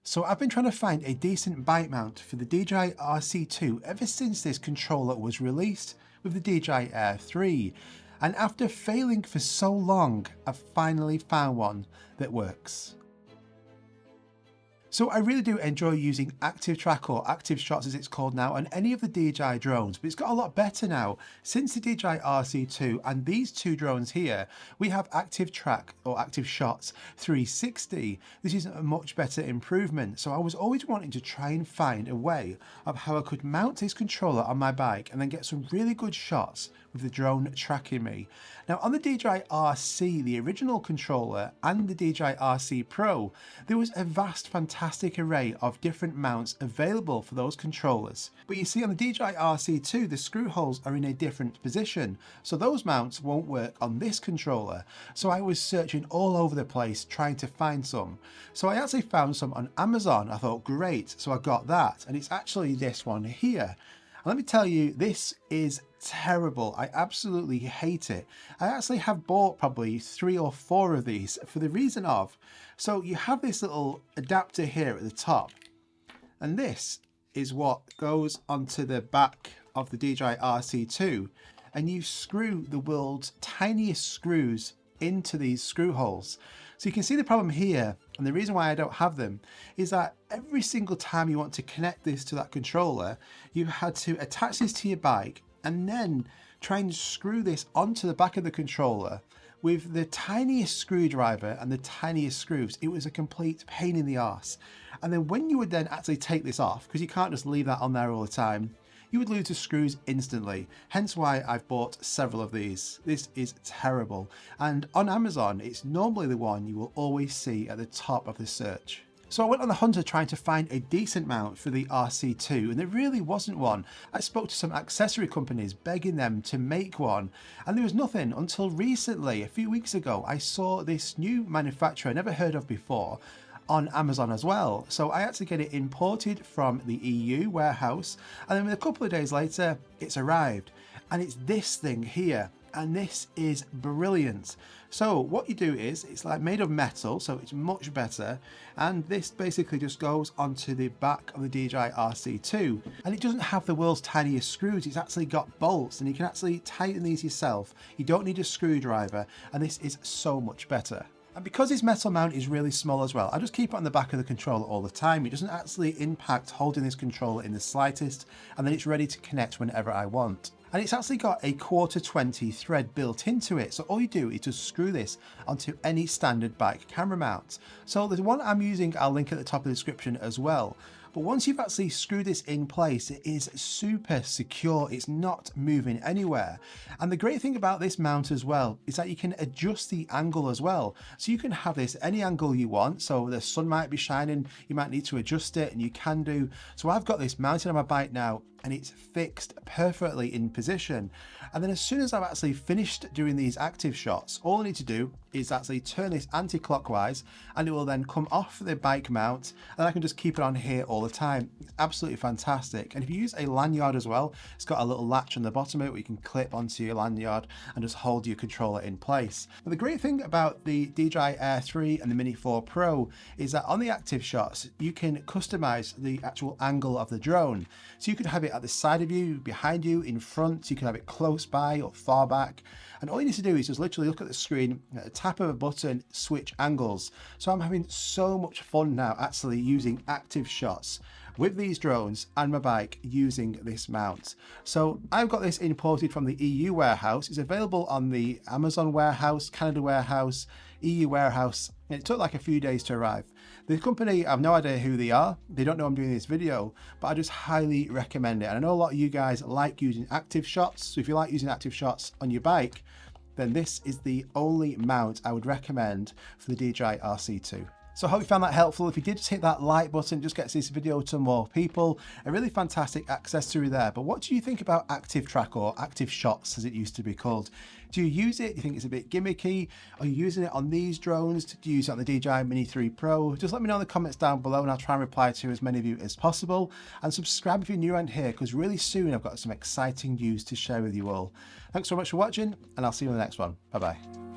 So I've been trying to find a decent bike mount for the DJI RC2 ever since this controller was released with the DJI Air 3. And after failing for so long, I've finally found one that works. So I really do enjoy using Active Track, or Active Shots as it's called now, on any of the DJI drones, but it's got a lot better now. Since the DJI RC2 and these two drones here, we have Active Track or Active Shots 360. This is a much better improvement. So I was always wanting to try and find a way of how I could mount this controller on my bike and then get some really good shots with the drone tracking me. Now on the DJI RC, the original controller, and the DJI RC Pro, there was a vast, fantastic array of different mounts available for those controllers. But you see on the DJI RC2, the screw holes are in a different position, so those mounts won't work on this controller. So I was searching all over the place trying to find some. So I actually found some on Amazon. I thought, great, so I got that, and it's actually this one here. And let me tell you, this is terrible. I absolutely hate it. I actually have bought probably 3 or 4 of these for the reason of, so you have this little adapter here at the top, and this is what goes onto the back of the DJI RC2, and you screw the world's tiniest screws into these screw holes. So you can see the problem here, and the reason why I don't have them is that every single time you want to connect this to that controller, you had to attach this to your bike and then try and screw this onto the back of the controller with the tiniest screwdriver and the tiniest screws. It was a complete pain in the arse. And then when you would then actually take this off, because you can't just leave that on there all the time, you would lose the screws instantly. Hence why I've bought several of these. This is terrible. And on Amazon, it's normally the one you will always see at the top of the search. So I went on the hunt trying to find a decent mount for the RC2, and there really wasn't one. I spoke to some accessory companies begging them to make one, and there was nothing until recently. A few weeks ago, I saw this new manufacturer I never heard of before on Amazon as well. So I had to get it imported from the EU warehouse, and then a couple of days later it's arrived, and it's this thing here, and this is brilliant. So what you do is, it's like made of metal, so it's much better, and this basically just goes onto the back of the DJI RC2, and it doesn't have the world's tiniest screws. It's actually got bolts, and you can actually tighten these yourself. You don't need a screwdriver, and this is so much better. And because this metal mount is really small as well, I just keep it on the back of the controller all the time. It doesn't actually impact holding this controller in the slightest, and then it's ready to connect whenever I want. And it's actually got a 1/4-20 thread built into it, so all you do is just screw this onto any standard bike camera mount. So the one I'm using, I'll link at the top of the description as well. But once you've actually screwed this in place, it is super secure. It's not moving anywhere. And the great thing about this mount as well is that you can adjust the angle as well. So you can have this any angle you want. So the sun might be shining, you might need to adjust it, and you can do. So I've got this mounted on my bike now, and it's fixed perfectly in position. And then as soon as I've actually finished doing these active shots, all I need to do is actually turn this anti-clockwise, and it will then come off the bike mount, and I can just keep it on here all the time. It's absolutely fantastic. And if you use a lanyard as well, it's got a little latch on the bottom of it where you can clip onto your lanyard and just hold your controller in place. But the great thing about the DJI Air 3 and the Mini 4 Pro is that on the active shots, you can customize the actual angle of the drone. So you could have it at the side of you, behind you, in front. You can have it close by or far back, and all you need to do is just literally look at the screen, at the tap of a button, switch angles. So I'm having so much fun now actually using active shots with these drones and my bike using this mount. So I've got this imported from the EU warehouse. It's available on the Amazon warehouse, Canada warehouse, EU warehouse, and it took like a few days to arrive. The company, I have no idea who they are. They don't know I'm doing this video, but I just highly recommend it. And I know a lot of you guys like using active shots. So if you like using active shots on your bike, then this is the only mount I would recommend for the DJI RC2. So I hope you found that helpful. If you did, just hit that like button, just gets this video to more people. A really fantastic accessory there. But what do you think about Active Track, or Active Shots as it used to be called? Do you use it? Do you think it's a bit gimmicky? Are you using it on these drones? Do you use it on the DJI Mini 3 Pro? Just let me know in the comments down below, and I'll try and reply to as many of you as possible. And subscribe if you're new around here, because really soon I've got some exciting news to share with you all. Thanks so much for watching, and I'll see you in the next one. Bye bye.